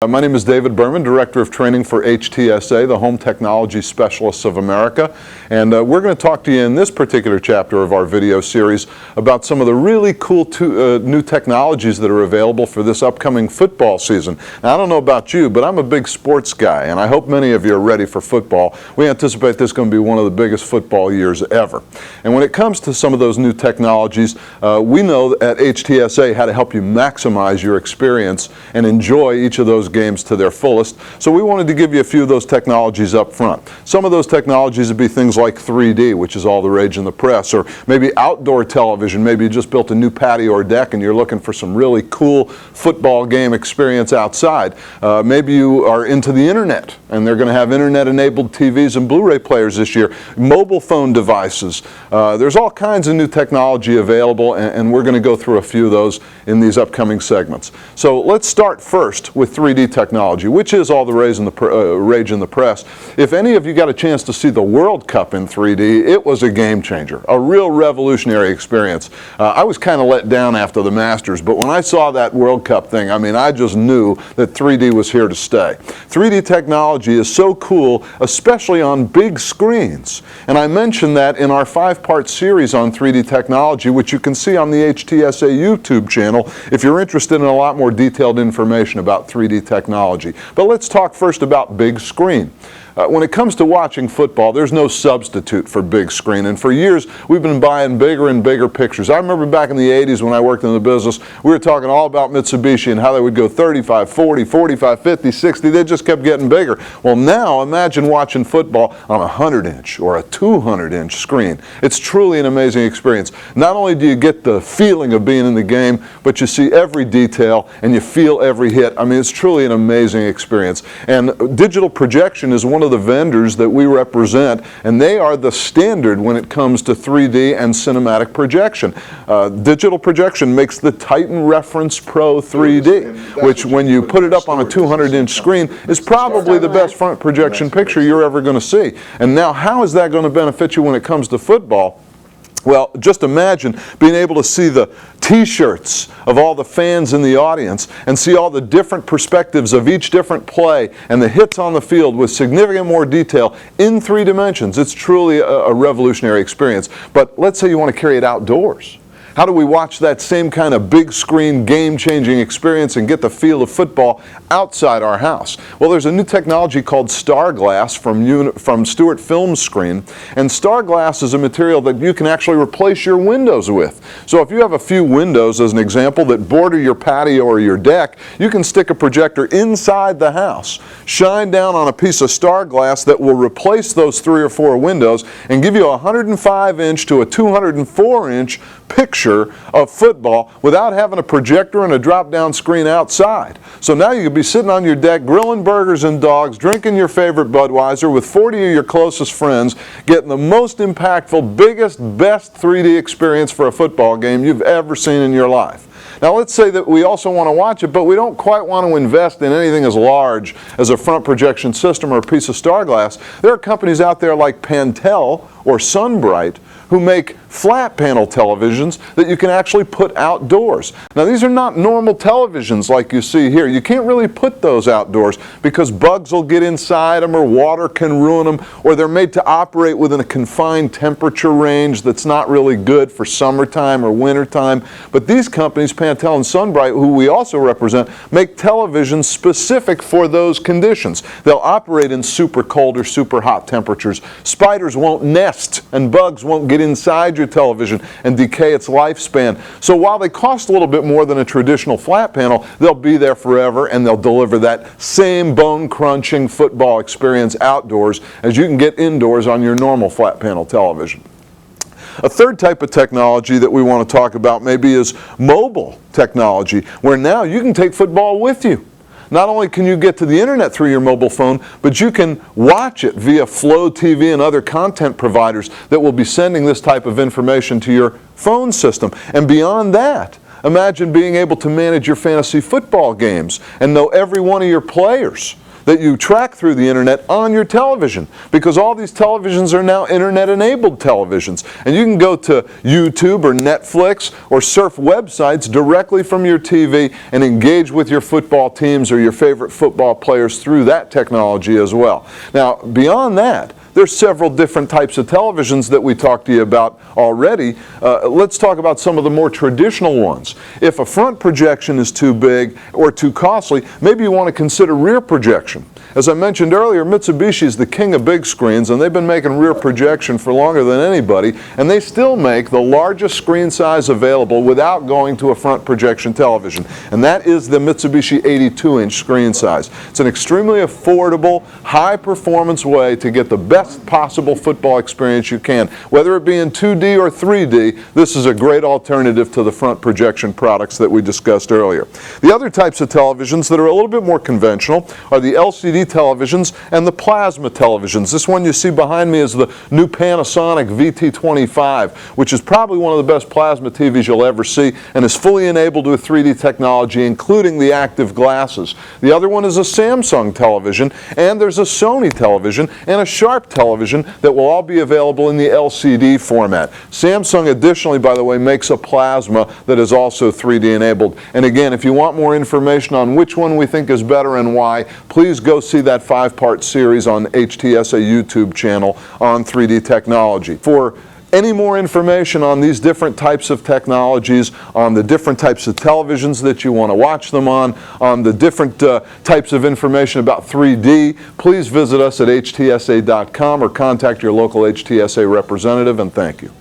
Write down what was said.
My name is David Berman, Director of Training for HTSA, the Home Technology Specialists of America. And we're going to talk to you in this particular chapter of our video series about some of the really cool new technologies that are available for this upcoming football season. Now, I don't know about you, but I'm a big sports guy, and I hope many of you are ready for football. We anticipate this is going to be one of the biggest football years ever. And when it comes to some of those new technologies, we know at HTSA how to help you maximize your experience and enjoy each of those games to their fullest. So we wanted to give you a few of those technologies up front. Some of those technologies would be things like 3D, which is all the rage in the press, or maybe outdoor television. Maybe you just built a new patio or deck and you're looking for some really cool football game experience outside. Maybe you are into the internet and they're going to have internet-enabled TVs and Blu-ray players this year. Mobile phone devices. There's all kinds of new technology available, and we're going to go through a few of those in these upcoming segments. So let's start first with 3D technology, which is all the rage in the press. If any of you got a chance to see the World Cup in 3D, it was a game changer, a real revolutionary experience. I was kind of let down after the Masters, but when I saw that World Cup thing, I mean, I just knew that 3D was here to stay. 3D technology is so cool, especially on big screens. And I mentioned that in our 5-part series on 3D technology, which you can see on the HTSA YouTube channel if you're interested in a lot more detailed information about 3D technology. But let's talk first about big screen. When it comes to watching football, there's no substitute for big screen, and for years we've been buying bigger and bigger pictures. I remember back in the 80s when I worked in the business, we were talking all about Mitsubishi and how they would go 35, 40, 45, 50, 60. They just kept getting bigger. Well, now imagine watching football on a 100-inch or a 200-inch screen. It's truly an amazing experience. Not only do you get the feeling of being in the game, but you see every detail and you feel every hit. I mean, it's truly an amazing experience. And digital projection is one of the vendors that we represent, and they are the standard when it comes to 3D and cinematic projection. Digital projection makes the Titan Reference Pro 3D, which when you put it up on a 200-inch screen is probably the best front projection picture you're ever going to see. And now, how is that going to benefit you when it comes to football? Well, just imagine being able to see the t-shirts of all the fans in the audience and see all the different perspectives of each different play and the hits on the field with significant more detail in 3 dimensions. It's truly a revolutionary experience. But let's say you want to carry it outdoors. How do we watch that same kind of big screen, game-changing experience and get the feel of football outside our house? Well, there's a new technology called Star Glass from Stewart Film Screen, and Star Glass is a material that you can actually replace your windows with. So if you have a few windows, as an example, that border your patio or your deck, you can stick a projector inside the house, shine down on a piece of Star Glass that will replace those 3 or 4 windows and give you a 105-inch to a 204-inch picture of football without having a projector and a drop-down screen outside. So now you could be sitting on your deck grilling burgers and dogs, drinking your favorite Budweiser with 40 of your closest friends, getting the most impactful, biggest, best 3D experience for a football game you've ever seen in your life. Now let's say that we also want to watch it, but we don't quite want to invest in anything as large as a front projection system or a piece of Star Glass. There are companies out there like Pantel or Sunbright who make flat panel televisions that you can actually put outdoors. Now, these are not normal televisions like you see here. You can't really put those outdoors because bugs will get inside them or water can ruin them, or they're made to operate within a confined temperature range that's not really good for summertime or wintertime. But these companies, Pantel and Sunbright, who we also represent, make televisions specific for those conditions. They'll operate in super cold or super hot temperatures. Spiders won't nest and bugs won't get inside your television and decay its lifespan. So while they cost a little bit more than a traditional flat panel, they'll be there forever and they'll deliver that same bone-crunching football experience outdoors as you can get indoors on your normal flat panel television. A third type of technology that we want to talk about maybe is mobile technology, where now you can take football with you. Not only can you get to the internet through your mobile phone, but you can watch it via Flow TV and other content providers that will be sending this type of information to your phone system. And beyond that, imagine being able to manage your fantasy football games and know every one of your players. that you track through the internet on your television, because all these televisions are now internet-enabled televisions. And you can go to YouTube or Netflix or surf websites directly from your TV and engage with your football teams or your favorite football players through that technology as well. Now, beyond that, there's several different types of televisions that we talked to you about already. Let's talk about some of the more traditional ones. If a front projection is too big or too costly, maybe you want to consider rear projection. As I mentioned earlier, Mitsubishi is the king of big screens, and they've been making rear projection for longer than anybody, and they still make the largest screen size available without going to a front projection television, and that is the Mitsubishi 82-inch screen size. It's an extremely affordable, high-performance way to get the best possible football experience you can. Whether it be in 2D or 3D, this is a great alternative to the front projection products that we discussed earlier. The other types of televisions that are a little bit more conventional are the LCD televisions and the plasma televisions. This one you see behind me is the new Panasonic VT25, which is probably one of the best plasma TVs you'll ever see and is fully enabled with 3D technology, including the active glasses. The other one is a Samsung television, and there's a Sony television and a Sharp television that will all be available in the LCD format. Samsung additionally, by the way, makes a plasma that is also 3D enabled. And again, if you want more information on which one we think is better and why, please go see that 5-part series on HTSA YouTube channel on 3D technology. For any more information on these different types of technologies, on the different types of televisions that you want to watch them on the different types of information about 3D, please visit us at htsa.com or contact your local HTSA representative, and thank you.